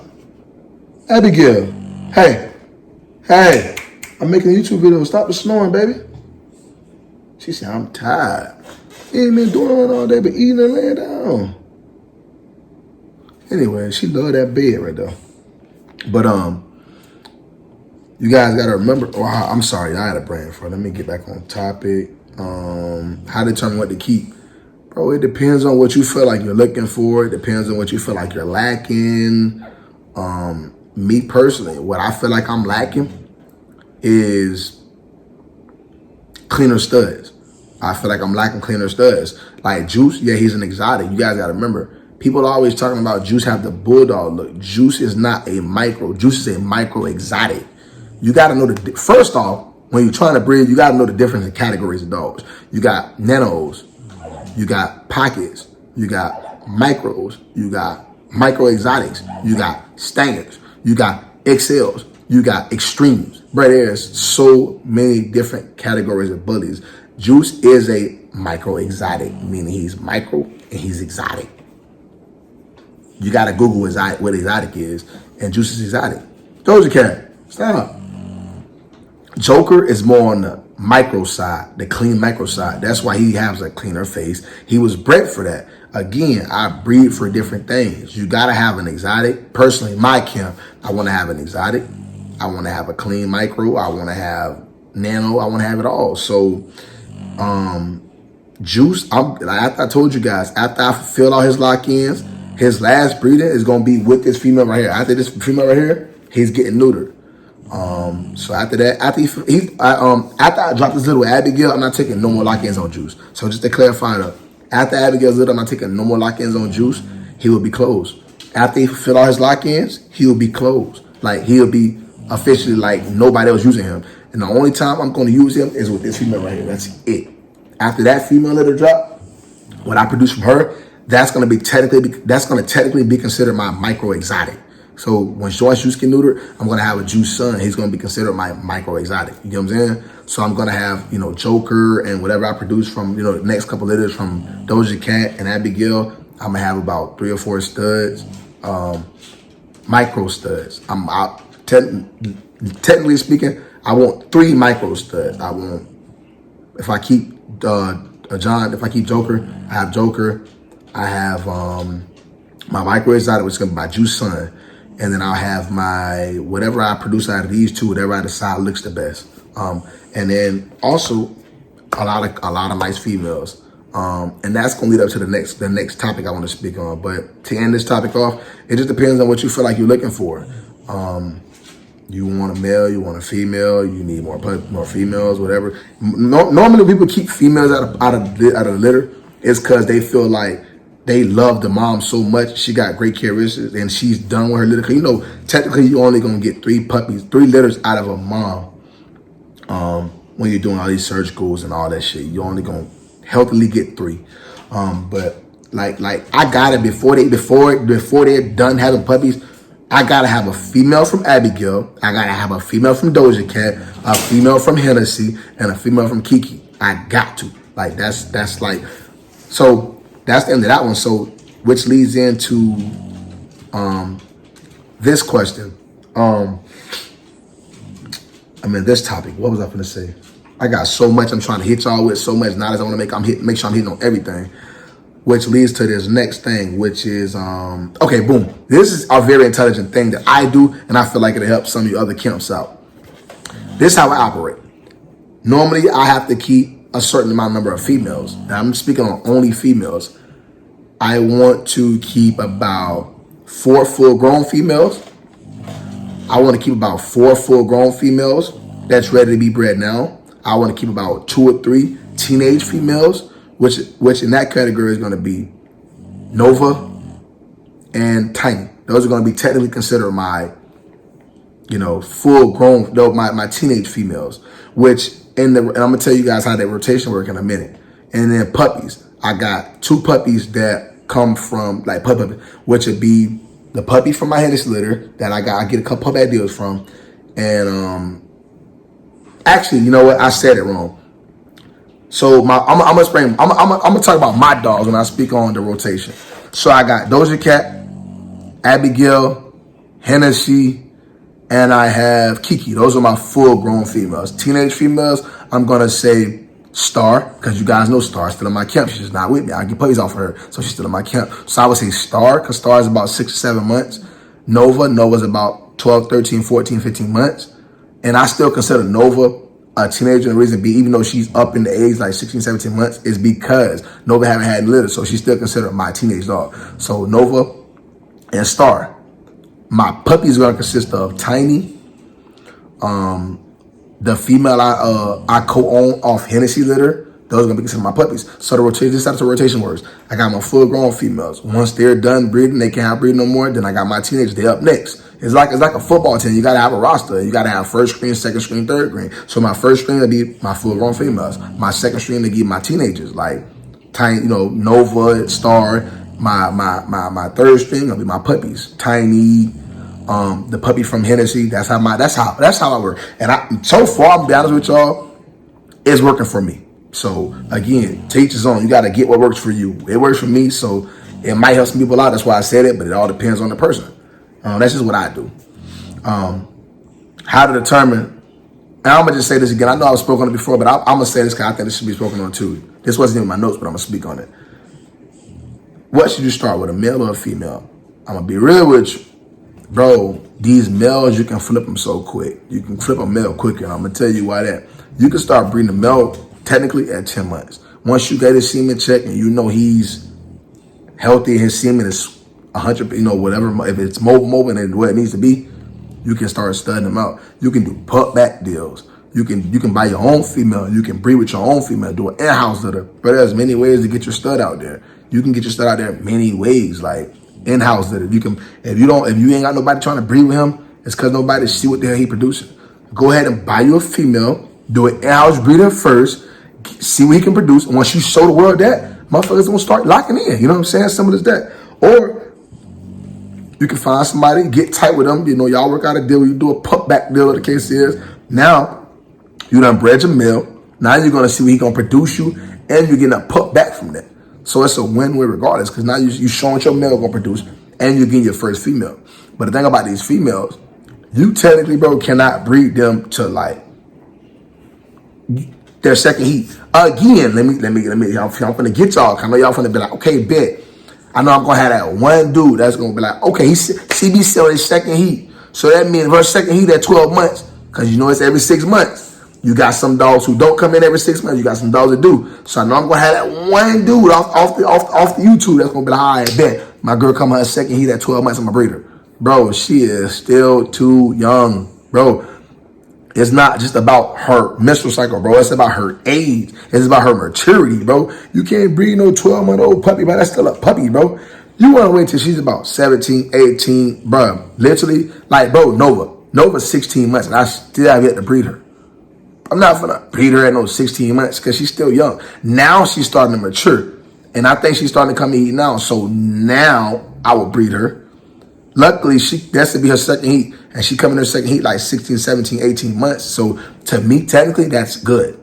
Abigail, hey, I'm making a YouTube video. Stop the snoring, baby. She said, I'm tired. You ain't been doing it all day, but eating and laying down. Anyway, she love that bed right there. But you guys gotta remember. Oh, I'm sorry, I had a brain for it. Let me get back on topic. How to determine what to keep, bro. It depends on what you feel like you're looking for. It depends on what you feel like you're lacking. Me personally, what I feel like I'm lacking is cleaner studs. I feel like I'm lacking cleaner studs. Like Juice, yeah, he's an exotic. You guys gotta remember. People are always talking about Juice have the bulldog look. Juice is not a micro. Juice is a micro exotic. You got to know first off, when you're trying to breed, you got to know the difference in categories of dogs. You got nanos, you got pockets, you got micros, you got micro exotics, you got stangers, you got XLs, you got extremes. Bro, there's so many different categories of bullies. Juice is a micro exotic, meaning he's micro and he's exotic. You got to Google what exotic is, and Juice is exotic. Doja Cat, stop. Joker is more on the micro side, the clean micro side. That's why he has a cleaner face. He was bred for that. Again, I breed for different things. You got to have an exotic. Personally, my camp, I want to have an exotic. I want to have a clean micro. I want to have nano. I want to have it all. So, Juice, after I told you guys, after I fulfilled all his lock-ins, his last breeding is going to be with this female right here. After this female right here, he's getting neutered. So after that, after I dropped this little Abigail, I'm not taking no more lock-ins on Juice. So just to clarify that, after Abigail's little, I'm not taking no more lock-ins on Juice. He will be closed. After he fulfill all his lock-ins, he will be closed. Like, he'll be officially like nobody else using him. And the only time I'm going to use him is with this female right here. That's it. After that female little drop, what I produce from her, that's going to technically be considered my micro exotic. So when Joyce Juice get neutered, I'm going to have a Juice son. He's going to be considered my micro exotic. You know what I'm saying? So I'm going to have, you know, Joker and whatever I produce from, you know, the next couple litters from Doja Cat and Abigail. I'm going to have about 3 or 4 studs, micro studs. I'm out. Technically speaking, I want 3 micro studs. I want, if I keep if I keep Joker, I have Joker. I have my micro exotic, which is going to be my Juice son. And then I'll have my, whatever I produce out of these two, whatever I decide looks the best. And then also a lot of nice females. And that's gonna lead up to the next topic I want to speak on. But to end this topic off, it just depends on what you feel like you're looking for. You want a male, you want a female, you need more females, whatever. Normally, people keep females out of the litter is because they feel like they love the mom so much. She got great characteristics, and she's done with her litter. Cause technically, you only gonna get 3 litters out of a mom. When you're doing all these surgicals and all that shit, you're only gonna healthily get 3. But like I got it before they're done having puppies. I gotta have a female from Abigail. I gotta have a female from Doja Cat, a female from Hennessy, and a female from Kiki. I got to. Like that's like, so that's the end of that one. So which leads into this question. This topic. What was I gonna say? I got so much I'm trying to hit y'all with, so much knowledge I want to make sure I'm hitting on everything. Which leads to this next thing, which is, okay, boom. This is a very intelligent thing that I do, and I feel like it'll help some of you other camps out. This is how I operate. Normally, I have to keep a certain number of females. Now, I'm speaking on only females. I want to keep about 4 full-grown females. I want to keep about 4 full-grown females that's ready to be bred now. I want to keep about 2 or 3 teenage females, which in that category is going to be Nova and Tiny. Those are going to be technically considered my, full grown, my teenage females, and I'm going to tell you guys how that rotation work in a minute. And then puppies. I got 2 puppies that come from, like puppy, which would be the puppy from my Hennessy litter that I get a couple puppy deals from. And actually, you know what? I said it wrong. So I'm gonna talk about my dogs when I speak on the rotation. So I got Doja Cat, Abigail, Hennessy, and I have Kiki. Those are my full-grown females. Teenage females, I'm gonna say Star, because you guys know Star's still in my camp. She's not with me. I get puppies off of her, so she's still in my camp. So I would say Star, because Star is about 6 or 7 months. Nova's about 12, 13, 14, 15 months. And I still consider Nova a teenager. And the reason being, even though she's up in the age, like 16, 17 months, is because Nova haven't had litter, so she's still considered my teenage dog. So Nova and Star. My puppies are going to consist of Tiny, the female I co-own off Hennessy litter. Those are going to be considered my puppies. So this is how the rotation works. I got my full-grown females. Once they're done breeding, they can't breed no more. Then I got my teenagers. They up next. It's like a football team. You got to have a roster. You got to have first string, second string, third string. So my first string will be my full-grown females. My second string will be my teenagers, like Tiny, Nova, Star. My third string will be my puppies, Tiny, the puppy from Hennessy. That's how I work. And so far, I'm gonna be honest with y'all, it's working for me. So again, to each his own. You got to get what works for you. It works for me, so it might help some people out. That's why I said it, but it all depends on the person. That's just what I do. How to determine, and I'm going to just say this again. I know I've spoken on it before, but I'm going to say this because I think this should be spoken on too. This wasn't even my notes, but I'm going to speak on it. What should you start with, a male or a female? I'm going to be real with you. Bro, these males, you can flip them so quick. You can flip a male quicker, and I'm going to tell you why that. You can start breeding a male technically at 10 months. Once you get his semen checked and you know he's healthy, his semen is 100, whatever, if it's mobile and where it needs to be, you can start studying them out. You can do pup back deals. You can buy your own female. You can breed with your own female. Do an in-house litter. But there's many ways to get your stud out there. You can get your stud out there many ways, like in-house litter. You can, if you ain't got nobody trying to breed with him, it's because nobody see what the hell he producing. Go ahead and buy you a female. Do an in-house breeder first. See what he can produce. And once you show the world that, motherfuckers gonna start locking in. You know what I'm saying? Some of this that. Or you can find somebody, get tight with them. Y'all work out a deal. You do a pup back deal, whatever the case is. Now, you done bred your male. Now you're going to see what he going to produce you, and you're getting a pup back from that. So it's a win-win regardless, because now you showing what your male going to produce, and you're getting your first female. But the thing about these females, you technically, bro, cannot breed them to, like, their second heat. Again, let me. I'm finna get y'all. I know y'all finna be like, okay, bet. I know I'm gonna have that one dude that's gonna be like, okay, CB still his second heat. So that means her second heat at 12 months, because it's every 6 months. You got some dogs who don't come in every 6 months. You got some dogs that do. So I know I'm gonna have that one dude off the YouTube that's gonna be like, all right, bet my girl come her second heat at 12 months. I'm a breeder, bro. She is still too young, bro. It's not just about her menstrual cycle, bro. It's about her age. It's about her maturity, bro. You can't breed no 12-month-old puppy, but that's still a puppy, bro. You want to wait till she's about 17, 18, bro. Literally, like, bro, Nova's 16 months, and I still have yet to breed her. I'm not gonna breed her at no 16 months because she's still young. Now she's starting to mature, and I think she's starting to come to eat now. So now I will breed her. Luckily, that's to be her second heat, and she coming in her second heat like 16, 17, 18 months. So to me, technically, that's good.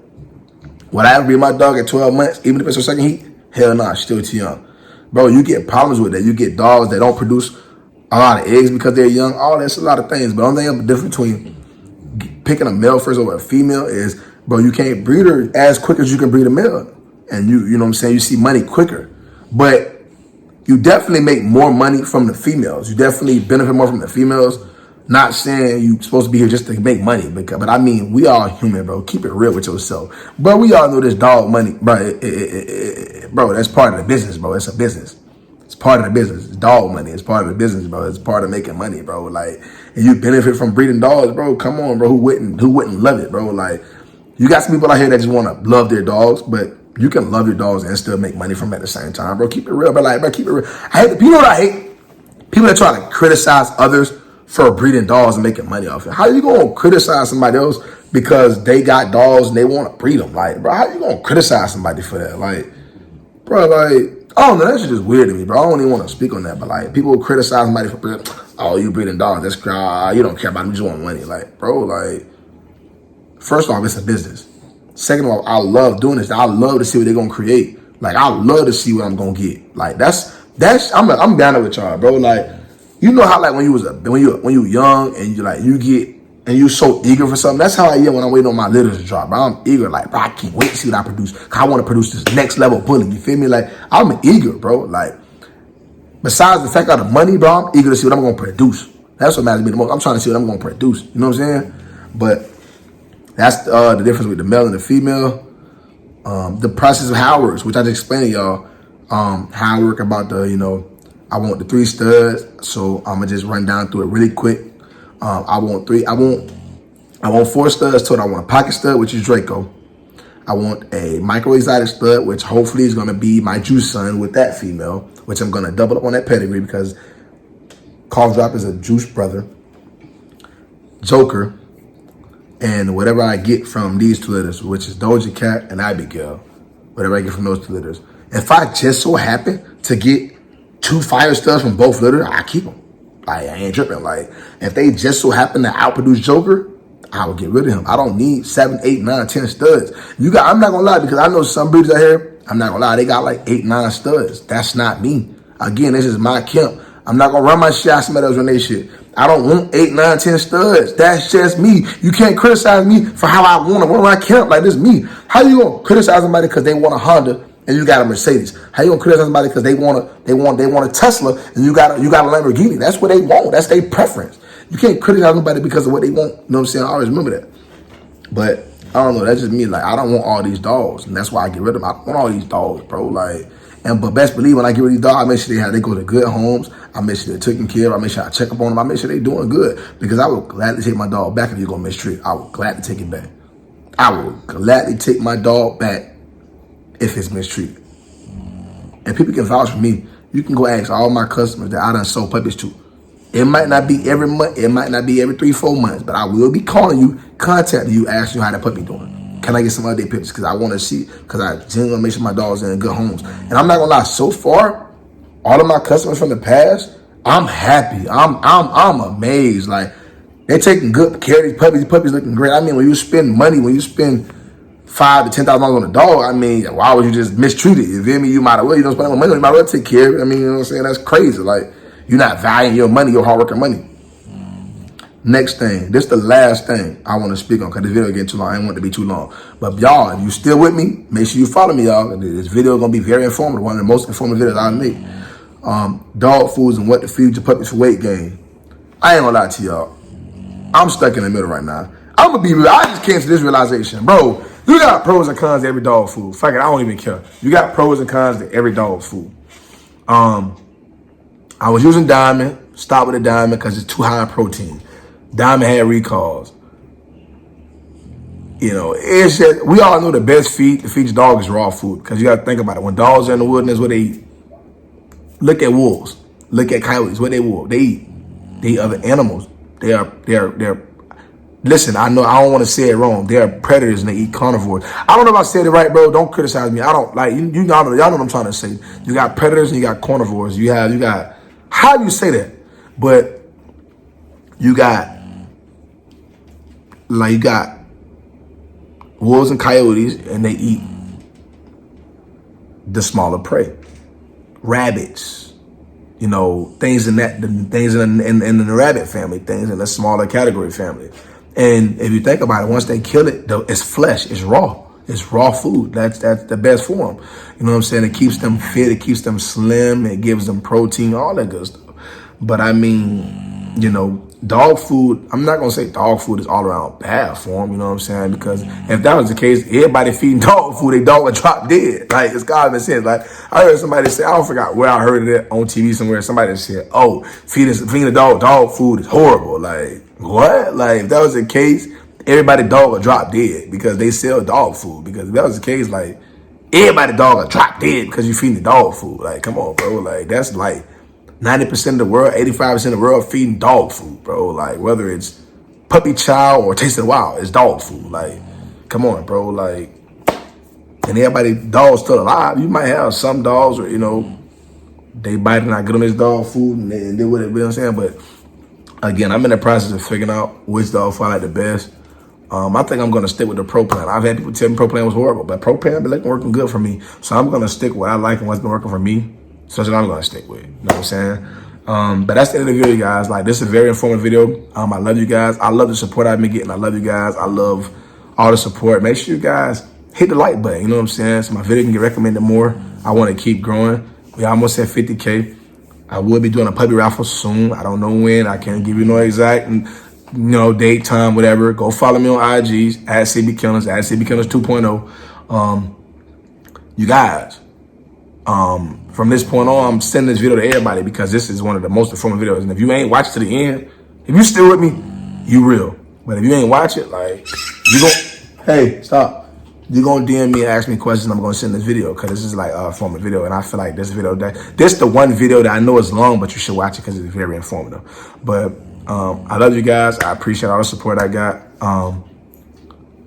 Would I ever breed my dog at 12 months, even if it's her second heat? Hell no, she's still too young. Bro, you get problems with that. You get dogs that don't produce a lot of eggs because they're young. All that's a lot of things. But the only thing the difference between picking a male first over a female is, bro, you can't breed her as quick as you can breed a male. And you know what I'm saying? You see money quicker. But you definitely make more money from the females. You definitely benefit more from the females. Not saying you supposed to be here just to make money, but I mean, we all human, bro. Keep it real with yourself. Bro, we all know this dog money, bro. Bro, that's part of the business, bro. It's a business. It's part of the business. It's dog money. It's part of the business, bro. It's part of making money, bro. Like, and you benefit from breeding dogs, bro. Come on, bro. Who wouldn't love it, bro? Like, you got some people out here that just want to love their dogs, but you can love your dogs and still make money from it at the same time, bro. Keep it real, bro. Like, bro, keep it real. You know what I hate? People that try to criticize others for breeding dogs and making money off it. How you gonna criticize somebody else because they got dogs and they want to breed them? Like, bro, how you gonna criticize somebody for that? Like, bro, like, I don't know. That's just weird to me, bro. I don't even want to speak on that, but like, people will criticize somebody for breeding. Oh, you breeding dogs? That's you don't care about them. You just want money. Like, bro, like, first off, it's a business. Second of all, I love doing this. I love to see what they're gonna create. Like, I love to see what I'm gonna get. Like, I'm down there with y'all, bro. Like, you know how like when you young and you so eager for something. That's how I am when I'm waiting on my litters to drop, bro. I'm eager, like, bro, I can't wait to see what I produce. Cause I want to produce this next level bully. You feel me? Like, I'm eager, bro. Like, besides the fact of the money, bro, I'm eager to see what I'm gonna produce. That's what matters to me the most. I'm trying to see what I'm gonna produce. You know what I'm saying? But that's the difference with the male and the female. The process of how it works, which I just explained to y'all, how I work about I want the 3 studs, so I'm gonna just run down through it really quick. I want 4 studs total. I want a pocket stud, which is Draco. I want a micro exotic stud, which hopefully is gonna be my juice son with that female, which I'm gonna double up on that pedigree because Cough Drop is a juice brother. Joker, and whatever I get from these 2 litters, which is Doja Cat and Abigail, whatever I get from those 2 litters. If I just so happen to get 2 fire studs from both litters, I keep them. Like, I ain't tripping. Like, if they just so happen to outproduce Joker, I will get rid of him. I don't need 7, 8, 9, 10 studs. I'm not gonna lie, because I know some breeders out here, I'm not gonna lie, they got like 8, 9 studs. That's not me. Again, this is my camp. I'm not gonna run my shit out somebody else run their shit. I don't want 8, 9, 10 studs. That's just me. You can't criticize me for how I want to run my camp. Like, this is me. How you gonna criticize somebody because they want a Honda and you got a Mercedes? How you gonna criticize somebody because they want a Tesla and you got a Lamborghini? That's what they want. That's their preference. You can't criticize somebody because of what they want. You know what I'm saying? I always remember that. But I don't know. That's just me. Like, I don't want all these dogs, and that's why I get rid of them. I don't want all these dogs, bro. Like, but best believe when I get rid of these dogs, I make sure they go to good homes. I make sure they're taken care of. I make sure I check up on them. I make sure they're doing good, because I would gladly take my dog back if you're gonna mistreat. I would gladly take it back. I would gladly take my dog back if it's mistreated. And people can vouch for me. You can go ask all my customers that I done sold puppies to. It might not be every month. It might not be every 3-4 months, but I will be calling you, contacting you, asking you how that puppy doing. Can I get some other pictures? Because I want to see, because I genuinely want to make sure my dog's in good homes. And I'm not gonna lie, so far, all of my customers from the past, I'm happy. I'm amazed. Like, they're taking good care of these puppies. These puppies looking great. I mean, when you spend money, when you spend $5,000 to $10,000 on a dog, I mean, why would you just mistreat it? You feel me? You might as well, spend money, you might as well take care of it. I mean, you know what I'm saying? That's crazy. Like, you're not valuing your money, your hard working money. Next thing, this is the last thing I want to speak on, because this video getting too long. I didn't want it to be too long. But y'all, if you still with me, make sure you follow me, y'all. This video is going to be very informative. One of the most informative videos I'll make. Dog foods and what to feed your puppies for weight gain. I ain't going to lie to y'all. I'm stuck in the middle right now. I'm gonna be real. I just came to this realization, bro. You got pros and cons to every dog food. Fuck it, I don't even care. You got pros and cons to every dog food. I was using Diamond. Stop with the Diamond because it's too high in protein. Diamond had recalls. You know, it's just, we all know the best feed to feed your dog is raw food. Because you got to think about it. When dogs are in the wilderness, what they eat? Look at wolves. Look at coyotes. What they wolf? They eat. They eat other animals. They're. Listen, I know I don't want to say it wrong. They are predators and they eat carnivores. I don't know if I said it right, bro. Don't criticize me. I don't like you. Y'all know what I'm trying to say. You got predators and you got carnivores. You got. How do you say that? But you got wolves and coyotes, and they eat the smaller prey, rabbits, you know, things in the rabbit family, things in the smaller category family. And if you think about it, once they kill it, it's flesh, it's raw. It's raw food. That's the best for them. You know what I'm saying? It keeps them fit, it keeps them slim, it gives them protein, all that good stuff. But I mean, you know, dog food, I'm not going to say dog food is all around bad for them, you know what I'm saying? Because if that was the case, everybody feeding dog food, they dog would drop dead. Like, it's common sense. Like, I heard somebody say, I don't forget where I heard it on TV somewhere. Somebody said, oh, feeding a dog food is horrible. Like, what? Like, if that was the case, everybody dog would drop dead because they sell dog food. Because if that was the case, like, everybody dog would drop dead because you feeding the dog food. Like, come on, bro. Like, that's like 90% of the world, 85% of the world feeding dog food, bro. Like, whether it's puppy chow or Taste of the Wild, it's dog food. Like, come on, bro. Like, and everybody, dogs still alive. You might have some dogs where, you know, they bite and I get them this dog food and they do what it, you know what I'm saying? But again, I'm in the process of figuring out which dog food I like the best. I think I'm going to stick with the Pro Plan. I've had people tell me Pro Plan was horrible, but Pro Plan been working good for me. So I'm going to stick with what I like and what's been working for me. So that's what I'm going to stick with. You know what I'm saying? But that's the end of the video, guys. Like, this is a very informative video. I love you guys. I love the support I've been getting. I love you guys. I love all the support. Make sure you guys hit the like button. You know what I'm saying? So my video can get recommended more. I want to keep growing. We almost at 50K. I will be doing a puppy raffle soon. I don't know when. I can't give you no exact, date, time, whatever. Go follow me on IGs at CBKENNELLS, at CBKENNELLS 2.0. You guys, from this point on, I'm sending this video to everybody because this is one of the most informative videos. And if you ain't watched to the end, if you still with me, you real. But if you ain't watch it, like, you gon' hey, stop. You're going to DM me and ask me questions. I'm going to send this video because this is like a informative video. And I feel like this video, this the one video that I know is long, but you should watch it because it's very informative. But I love you guys. I appreciate all the support I got.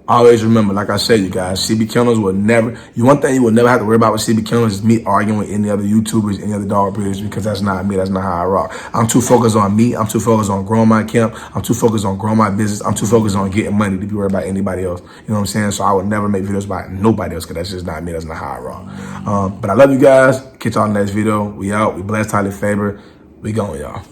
Always remember, like I said, you guys, CBKENNELLS will never, one thing you will never have to worry about with CBKENNELLS is me arguing with any other YouTubers, any other dog breeders, because that's not me. That's not how I rock. I'm too focused on me. I'm too focused on growing my camp. I'm too focused on growing my business. I'm too focused on getting money to be worried about anybody else. You know what I'm saying? So I would never make videos about nobody else because that's just not me. That's not how I rock. But I love you guys. Catch y'all in the next video. We out. We blessed, highly favored. We going, y'all.